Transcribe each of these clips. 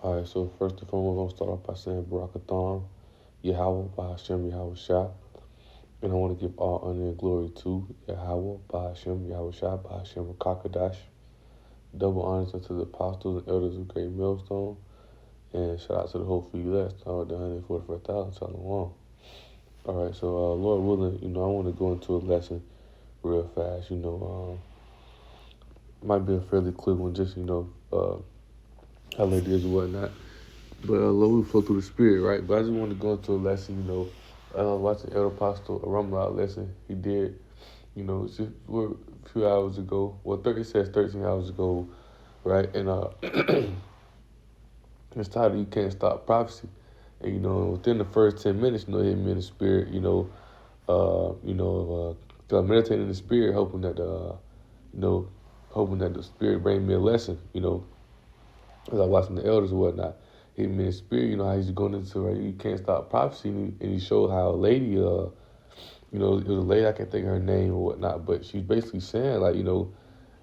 All right, so first and foremost, I'm going to start off by saying Barakathon, Yahweh, by Hashem, Yahweh Shah. And I want to give all honor and glory to Yahweh, by Hashem, Yahweh Shah, by Hashem, Kakadash. Double honors unto the apostles and elders of Great Millstone. And shout out to the whole few left, the 144,000, Shalom. All right, so Lord willing, I want to go into a lesson real fast. Might be a fairly quick one, just, how it is and whatnot. But Lord, we flow through the spirit, right? But I just want to go into a lesson, watching Elder Apostle Rumloud lesson. He did, it's just a few hours ago. Well, it says 13 hours ago, right? And it's titled "You Can't Stop Prophecy." And within the first 10 minutes, it hit me in the spirit. Meditating in the spirit, hoping that the spirit bring me a lesson. As I watching the elders and whatnot, hit me in the spirit. How he's going into right. You can't stop prophecy, and he showed how a lady, it was a lady, I can't think of her name or whatnot, but she's basically saying like,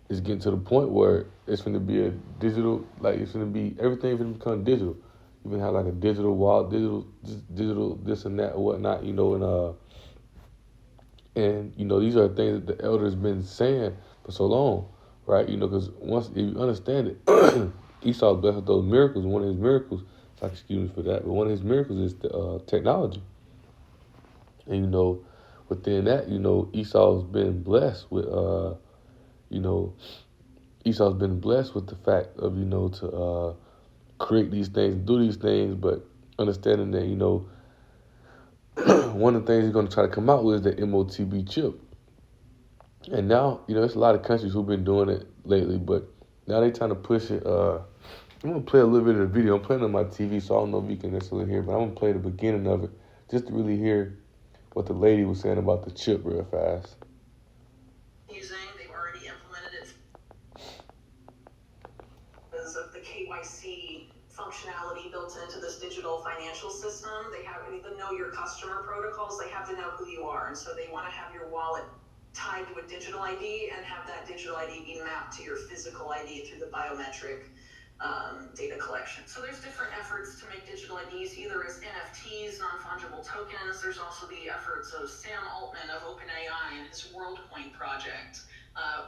it's getting to the point where it's going to be a digital, like it's going to be, everything's going to become digital. You can have like a digital wall, digital this and that or whatnot, and these are things that the elders been saying for so long, right? Because once if you understand it, Esau blessed with those miracles. One of his miracles, it's like excuse me for that, but one of his miracles is the technology, and within that, Esau's been blessed with, Esau's been blessed with the fact of, to create these things, do these things, but understanding that, one of the things he's going to try to come out with is the MOTB chip. And now, there's a lot of countries who've been doing it lately, but now they're trying to push it. I'm going to play a little bit of the video. I'm playing on my TV, so I don't know if you can necessarily hear, but I'm going to play the beginning of it just to really hear what the lady was saying about the chip real fast. They've already implemented it because of the KYC functionality built into this digital financial system. They have the know your customer protocols. They have to know who you are, and so they want to have your wallet tied to a digital ID and have that digital ID be mapped to your physical ID through the biometric data collection. So there's different efforts to make digital IDs either as NFTs, non-fungible tokens. There's also the efforts of Sam Altman of OpenAI and his WorldCoin project,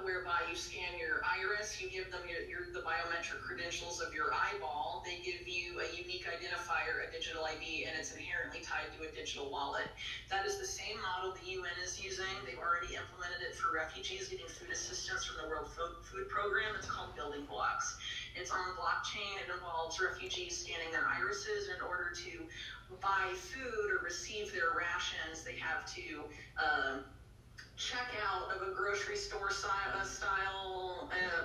whereby you scan your iris, you give them the biometric credentials of your eyeball, they give you a unique identifier, a digital ID, and it's inherently tied to a digital wallet. That is the same model the UN is using. They've already implemented it for refugees getting food assistance from the World Food Program. It's called Building Blocks. It's on the blockchain. It involves refugees scanning their irises. In order to buy food or receive their rations, they have to check out of a grocery store style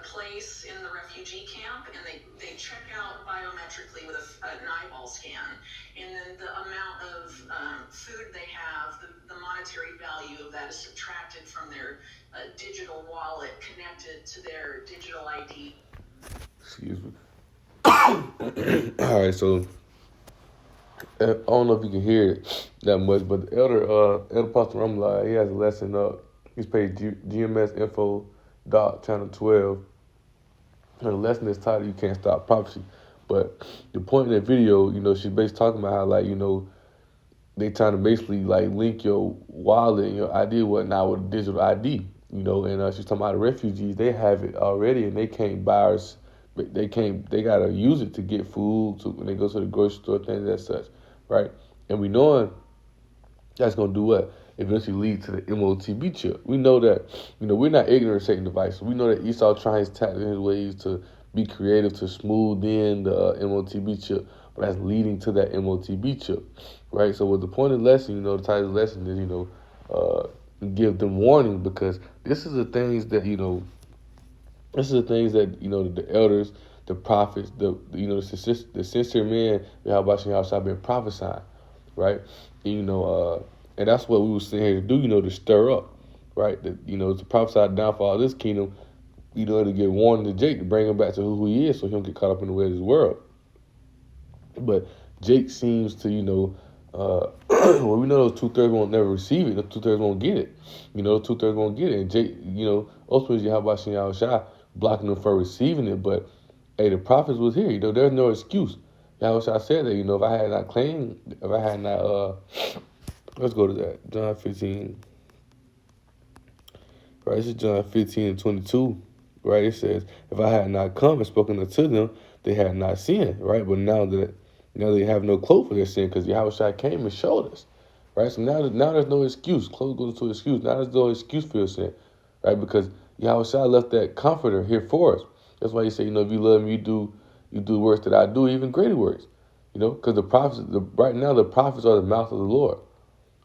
place in the refugee camp, and they check out biometrically with an eyeball scan, and then the amount of food they have, the monetary value of that is subtracted from their digital wallet connected to their digital ID. Excuse me. All right, so I don't know if you can hear it that much, but the Elder Pastor Rumla, he has a lesson up. He's paid GMS Info Channel 12. And the lesson is titled "You Can't Stop Prophecy." But the point in that video, she's basically talking about how, like, they trying to basically like link your wallet and your ID and whatnot with a digital ID. And she's talking about the refugees. They have it already, and they can't buy us. They gotta use it to get food when they go to the grocery store, things as such, right? And we know that's gonna do what? Eventually lead to the MOTB chip. We know that, we're not ignorant of Satan devices. We know that Esau tries to tap in his ways to be creative to smooth in the MOTB chip, but that's leading to that MOTB chip, right? So with the point of the lesson, the title of the lesson is, give them warning, because this is the things that, the elders, the prophets, the sincere men, how I've been prophesying, right? And that's what we were sitting here to do, to stir up, right? To prophesy the downfall of this kingdom, to get warning to Jake, to bring him back to who he is so he don't get caught up in the way of this world. But Jake seems to, well, we know those 2/3 won't never receive it. The 2/3 won't get it. 2/3 won't get it. And Jake, ultimately, Yahushua blocking them from receiving it. But, hey, the prophets was here. There's no excuse. Yahweh said that, if I had not claimed, if I had not, let's go to that. John 15, right? This is John 15 and 22, right? It says, if I had not come and spoken unto them, they had not sinned, right? But now they have no cloak for their sin because Yahweh came and showed us, right? So now there's no excuse. Close goes into excuse. Now there's no excuse for your sin, right? Because Yahweh left that comforter here for us. That's why he said, if you love me, you do works that I do, even greater works. Because right now the prophets are the mouth of the Lord,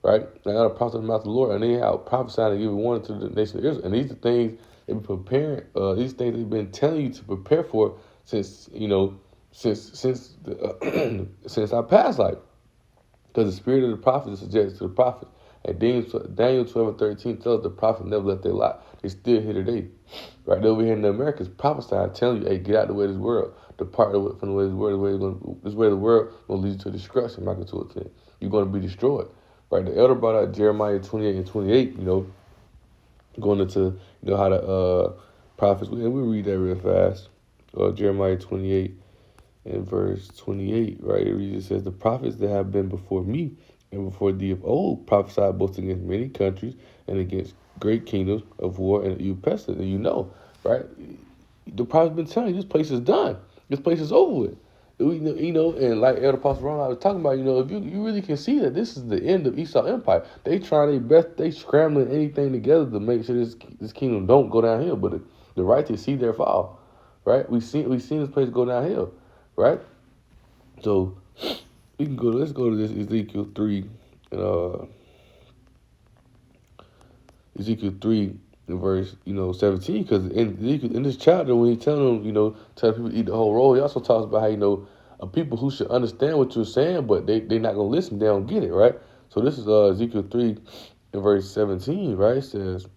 right? Now the prophets are the mouth of the Lord, and they have prophesied and given warning to the nation of Israel. And these are things they've been preparing. These things they've been telling you to prepare for since since our past life. Because the spirit of the prophet is subject to the prophet. And Daniel 12 and 13 tells us the prophet never left their lot. They still here today. Right over here in the Americas, prophesying, telling you, hey, get out the way of this world. Depart from the way of this world. This way of the world will lead you to destruction. Michael 2:10. You're going to be destroyed. Right? The elder brought out Jeremiah 28 and 28, going into, how the prophets, and we read that real fast. Jeremiah 28 and verse 28, right? It reads, it says, the prophets that have been before me and before thee of old prophesied both against many countries and against great kingdoms of war and you pestilence. And right? The prophet's been telling you this place is done. This place is over with. And like Elder Pastor Ron I was talking about, if you really can see that this is the end of Esau Empire. They trying their best, they scrambling anything together to make sure this kingdom don't go downhill, but the righteous see their fall. Right? We seen this place go downhill. Right? So let's go to this Ezekiel 3 and Ezekiel 3 in verse 17, because in this chapter when he telling them tell people to eat the whole roll, he also talks about how people who should understand what you're saying, but they're not gonna listen, they don't get it, right? So this is Ezekiel 3 in verse 17, right? It says,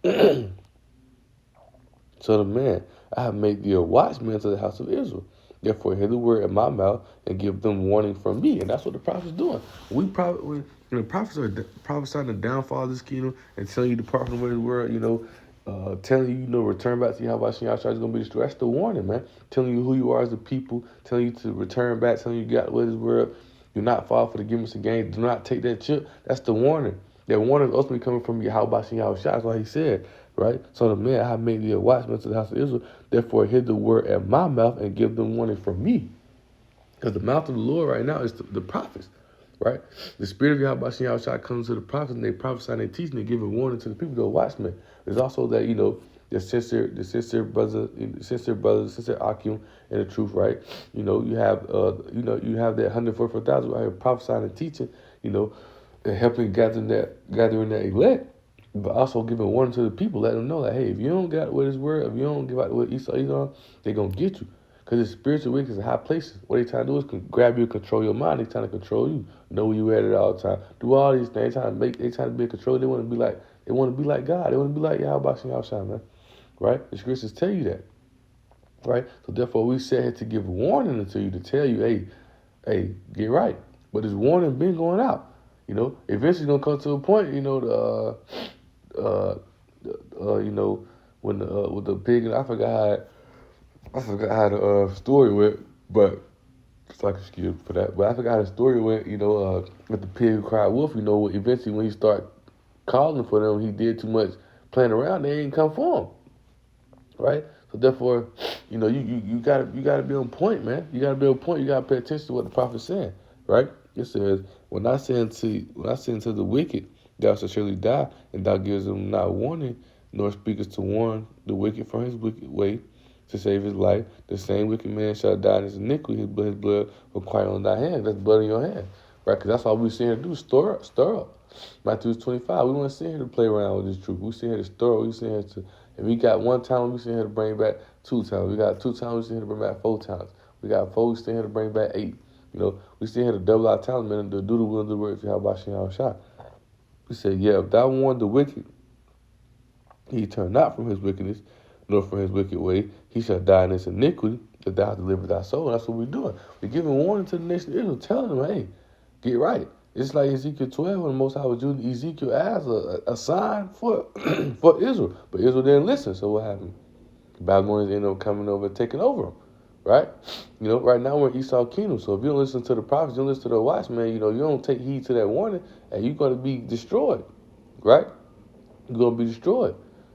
Son of man, I have made thee a watchman to the house of Israel. Therefore, hear the word in my mouth and give them warning from me. And that's what the prophet's doing. When the prophets are prophesying the downfall of this kingdom and telling you to depart from the way of the world, telling you, return back to Yahweh Shem Yahshua is going to be destroyed. That's the warning, man. Telling you who you are as a people, telling you to return back, telling you got away this world. Do not fall for the gimmicks of games. Do not take that chip. That's the warning. That warning is ultimately coming from Yahweh Shem Yahshua. That's why he said, right? So the man, I have made thee a watchman to the house of Israel. Therefore, hear the word at my mouth and give them warning from me. Because the mouth of the Lord right now is the prophets, right? The spirit of Yahweh Shem Yahshua comes to the prophets and they prophesy and they teach and they give a warning to the people, the watchmen. There's also that, the sincere brothers, sincere Akim and the truth, right? You have that 144,000 out here prophesying and teaching, and helping gathering that elect, but also giving warning to the people, letting them know that, hey, if you don't get with this word, if you don't give out what Esau, they're going to get you. Because the spiritual wickedness in high places. What they trying to do is grab you and control your mind. They trying to control you. Know where you at all the time. Do all these things. They trying to be in control. They want to be like God. They want to be like Yahweh Shem Yahshua, man. Right? The scriptures tell you that. Right? So therefore we sit here to give warning to you, to tell you, hey, get right. But this warning been going out. Eventually gonna come to a point, when with the pig, and I forgot how the story went, but it's like excuse for that. But I forgot how the story went, with the pig who cried wolf. Eventually when he started calling for them, he did too much playing around. They ain't come for him, right? So therefore, you gotta be on point, man. You gotta be on point. You gotta pay attention to what the prophet's saying, right? It says, when I say unto the wicked, thou shalt surely die, and thou givest them not warning, nor speakest to warn the wicked from his wicked way, to save his life, the same wicked man shall die in his iniquity, his blood will quiet on thy hand. That's blood in your hand, right? Because that's all we sit here to do, stir up. Matthew 25, we want to sit here to play around with this truth. We sit here to stir up. We sit here to, and we got one time, we sit here to bring back 2 times. We got 2 times, we sit here to bring back 4 times. We got 4, we sit here to bring back 8. We sit here to double our talent, man, and to do the will of the word for Yahweh Shem Yahshua. We said, yeah, if thou warn the wicked, he turn not from his wickedness, nor from his wicked way, he shall die in his iniquity, that thou hast delivered thy soul. That's what we're doing. We're giving warning to the nation of Israel, telling them, hey, get right. It's like Ezekiel 12, when the Most High was using Ezekiel as a sign for for Israel. But Israel didn't listen, so what happened? The Babylonians ended up coming over and taking over them, right? Right now we're in Esau Kingdom. So if you don't listen to the prophets, you don't listen to the watchmen, you don't take heed to that warning, and you're going to be destroyed, right? You're going to be destroyed,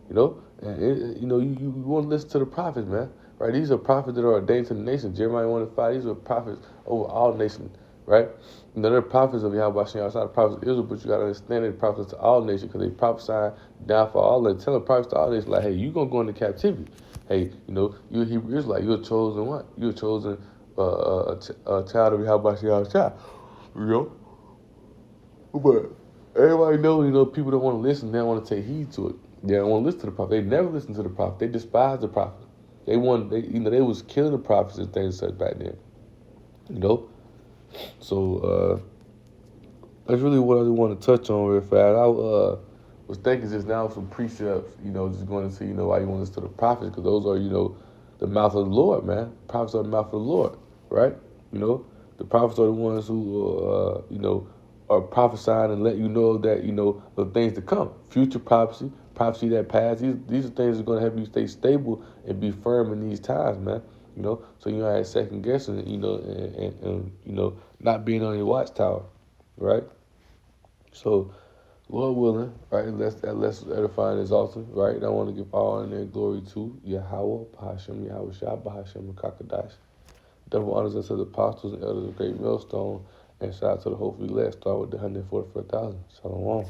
you want to listen to the prophets, man, right? These are prophets that are ordained to the nation. Jeremiah 1:5, these are prophets over all nations, right? They're prophets of Yahweh Hashem, outside the prophets of Israel, but you got to understand they're prophets to all nations because they prophesy down for all. They're telling prophets to all nations, like, hey, you're going to go into captivity. Hey, you're a Hebrew Israelite. You're a chosen one. You're a chosen child of Yahweh Hashem, child, you know? But everybody knows, people don't want to listen. They don't want to take heed to it. They don't want to listen to the prophet. They never listen to the prophet. They despise the prophet. They was killing the prophets and things such back then. So that's really what I want to touch on real fast. I was thinking just now some precepts, just going to see, why you want to listen to the prophets, because those are, the mouth of the Lord, man. The prophets are the mouth of the Lord, right? The prophets are the ones who, are prophesying and let you know that, the things to come. Future prophecy, prophecy that passed. These are things that are going to help you stay stable and be firm in these times, man. So you ain't second guessing, and not being on your watchtower, right? So, Lord willing, right, let's edify and exalt him, right? And I want to give all honor and glory to Yahweh, Bahashem, Yahweh Shah, Bahashem, and Kakadash. Double honors unto the apostles and elders of Great Millstone, and shout out to the hopefully last star with the 144,000. Shalom.